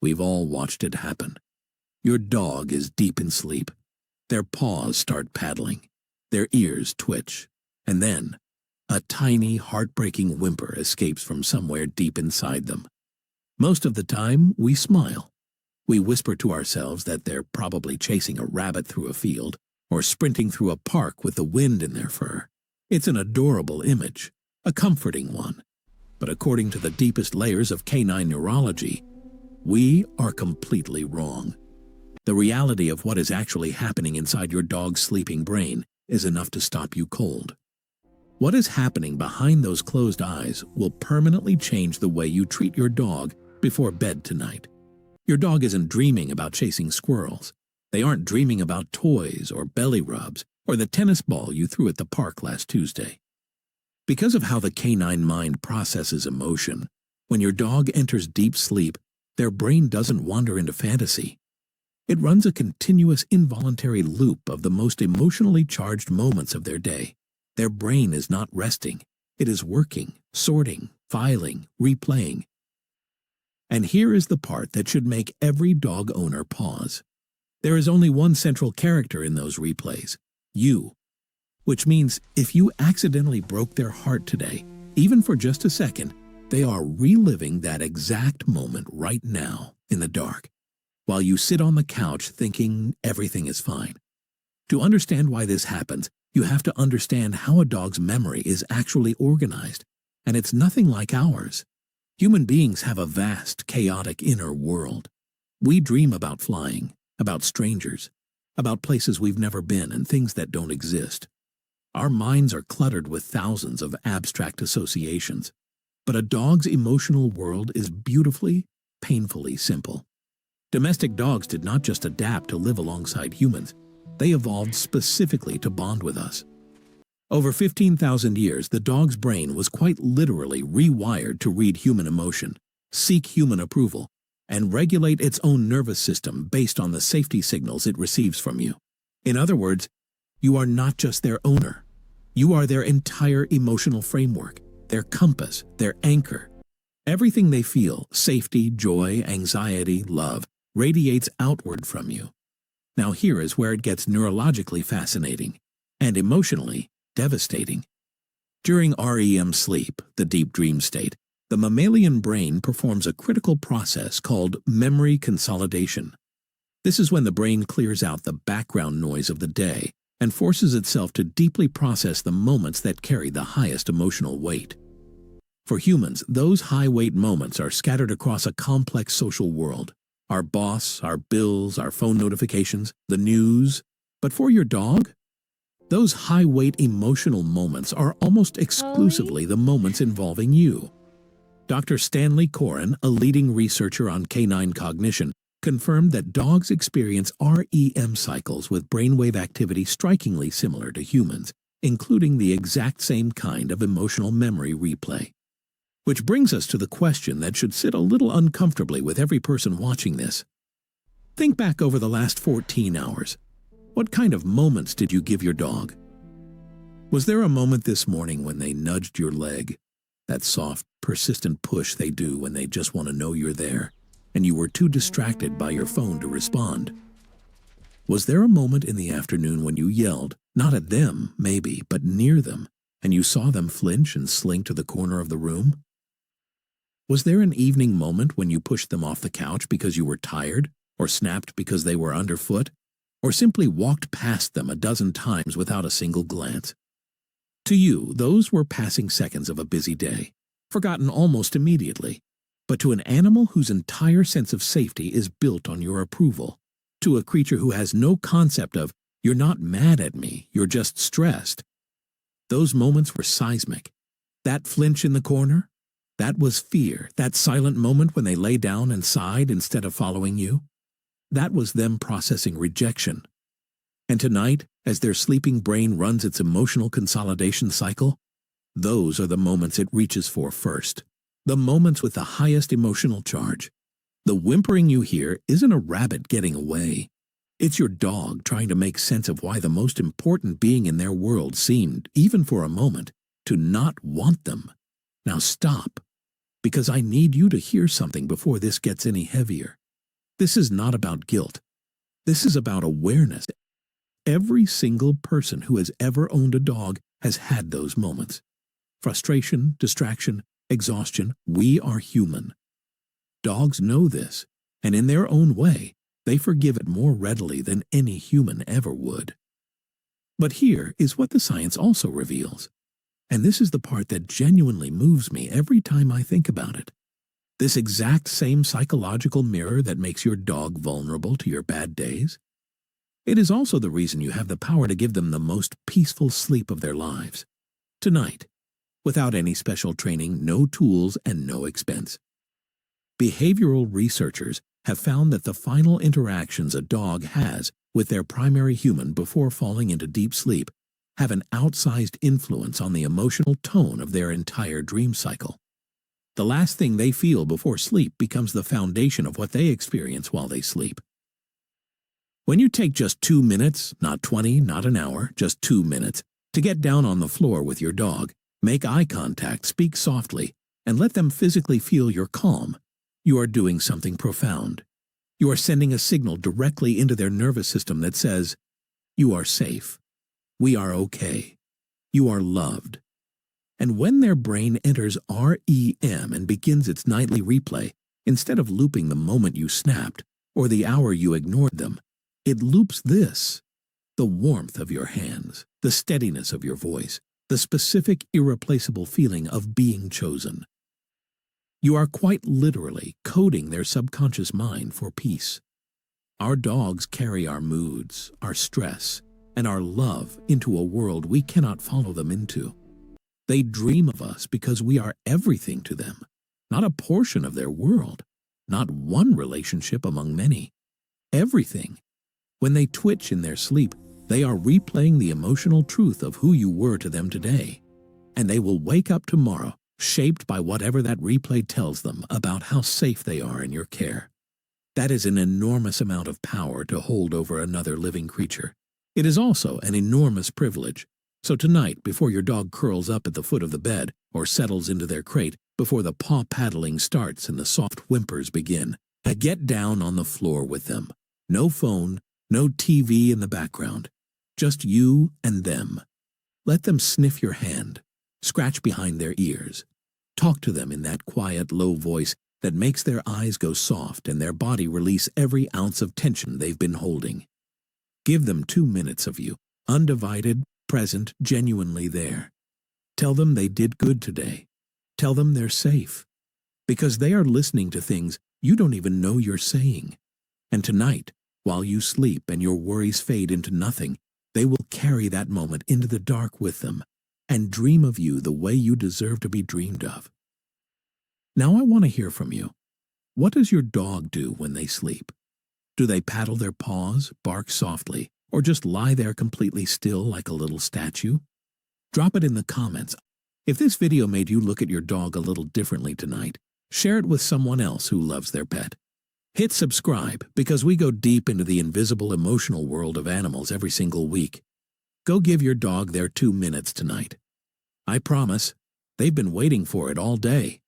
We've all watched it happen. Your dog is deep in sleep. Their paws start paddling. Their ears twitch. And then, a tiny, heartbreaking whimper escapes from somewhere deep inside them. Most of the time, we smile. We whisper to ourselves that they're probably chasing a rabbit through a field or sprinting through a park with the wind in their fur. It's an adorable image, a comforting one. But according to the deepest layers of canine neurology, we are completely wrong. The reality of what is actually happening inside your dog's sleeping brain is enough to stop you cold. What is happening behind those closed eyes will permanently change the way you treat your dog before bed tonight. Your dog isn't dreaming about chasing squirrels. They aren't dreaming about toys or belly rubs or the tennis ball you threw at the park last Tuesday. Because of how the canine mind processes emotion, when your dog enters deep sleep, their brain doesn't wander into fantasy. It runs a continuous involuntary loop of the most emotionally charged moments of their day. Their brain is not resting. It is working, sorting, filing, replaying. And here is the part that should make every dog owner pause. There is only one central character in those replays, you. Which means if you accidentally broke their heart today, even for just a second, they are reliving that exact moment right now in the dark, while you sit on the couch thinking everything is fine. To understand why this happens, you have to understand how a dog's memory is actually organized, and it's nothing like ours. Human beings have a vast, chaotic inner world. We dream about flying, about strangers, about places we've never been and things that don't exist. Our minds are cluttered with thousands of abstract associations. But a dog's emotional world is beautifully, painfully simple. Domestic dogs did not just adapt to live alongside humans. They evolved specifically to bond with us. Over 15,000 years, the dog's brain was quite literally rewired to read human emotion, seek human approval, and regulate its own nervous system based on the safety signals it receives from you. In other words, you are not just their owner. You are their entire emotional framework, their compass, their anchor. Everything they feel, safety, joy, anxiety, love, radiates outward from you. Now here is where it gets neurologically fascinating and emotionally devastating. During REM sleep, the deep dream state, the mammalian brain performs a critical process called memory consolidation. This is when the brain clears out the background noise of the day and forces itself to deeply process the moments that carry the highest emotional weight. For humans, those high-weight moments are scattered across a complex social world. Our boss, our bills, our phone notifications, the news. But for your dog, those high-weight emotional moments are almost exclusively the moments involving you. Dr. Stanley Coren, a leading researcher on canine cognition, confirmed that dogs experience REM cycles with brainwave activity strikingly similar to humans, including the exact same kind of emotional memory replay. Which brings us to the question that should sit a little uncomfortably with every person watching this. Think back over the last 14 hours. What kind of moments did you give your dog? Was there a moment this morning when they nudged your leg? That soft, persistent push they do when they just want to know you're there, and you were too distracted by your phone to respond? Was there a moment in the afternoon when you yelled, not at them, maybe, but near them, and you saw them flinch and slink to the corner of the room? Was there an evening moment when you pushed them off the couch because you were tired, or snapped because they were underfoot, or simply walked past them a dozen times without a single glance? To you, those were passing seconds of a busy day, forgotten almost immediately. But to an animal whose entire sense of safety is built on your approval, to a creature who has no concept of, you're not mad at me, you're just stressed, those moments were seismic. That flinch in the corner? That was fear, that silent moment when they lay down and sighed instead of following you? That was them processing rejection. And tonight, as their sleeping brain runs its emotional consolidation cycle, those are the moments it reaches for first. The moments with the highest emotional charge. The whimpering you hear isn't a rabbit getting away. It's your dog trying to make sense of why the most important being in their world seemed, even for a moment, to not want them. Now stop, because I need you to hear something before this gets any heavier. This is not about guilt. This is about awareness. Every single person who has ever owned a dog has had those moments. Frustration, distraction, exhaustion. We are human. Dogs know this, and in their own way, they forgive it more readily than any human ever would. But here is what the science also reveals, and this is the part that genuinely moves me every time I think about it. This exact same psychological mirror that makes your dog vulnerable to your bad days. It is also the reason you have the power to give them the most peaceful sleep of their lives. Tonight, without any special training, no tools, and no expense. Behavioral researchers have found that the final interactions a dog has with their primary human before falling into deep sleep have an outsized influence on the emotional tone of their entire dream cycle. The last thing they feel before sleep becomes the foundation of what they experience while they sleep. When you take just 2 minutes, not 20, not an hour, just 2 minutes, to get down on the floor with your dog, make eye contact, speak softly, and let them physically feel your calm, you are doing something profound. You are sending a signal directly into their nervous system that says, "You are safe. We are okay. You are loved." And when their brain enters REM and begins its nightly replay, instead of looping the moment you snapped or the hour you ignored them, it loops this: the warmth of your hands, the steadiness of your voice, the specific, irreplaceable feeling of being chosen. You are quite literally coding their subconscious mind for peace. Our dogs carry our moods, our stress, and our love into a world we cannot follow them into. They dream of us because we are everything to them, not a portion of their world, not one relationship among many. Everything. When they twitch in their sleep, they are replaying the emotional truth of who you were to them today, and they will wake up tomorrow shaped by whatever that replay tells them about how safe they are in your care. That is an enormous amount of power to hold over another living creature. It is also an enormous privilege. So tonight, before your dog curls up at the foot of the bed or settles into their crate, before the paw paddling starts and the soft whimpers begin, get down on the floor with them. No phone, no TV in the background. Just you and them. Let them sniff your hand, scratch behind their ears. Talk to them in that quiet, low voice that makes their eyes go soft and their body release every ounce of tension they've been holding. Give them 2 minutes of you, undivided, present, genuinely there. Tell them they did good today. Tell them they're safe. Because they are listening to things you don't even know you're saying. And tonight, while you sleep and your worries fade into nothing, they will carry that moment into the dark with them and dream of you the way you deserve to be dreamed of. Now I want to hear from you. What does your dog do when they sleep? Do they paddle their paws, bark softly, or just lie there completely still like a little statue? Drop it in the comments. If this video made you look at your dog a little differently tonight, share it with someone else who loves their pet. Hit subscribe because we go deep into the invisible emotional world of animals every single week. Go give your dog their 2 minutes tonight. I promise, they've been waiting for it all day.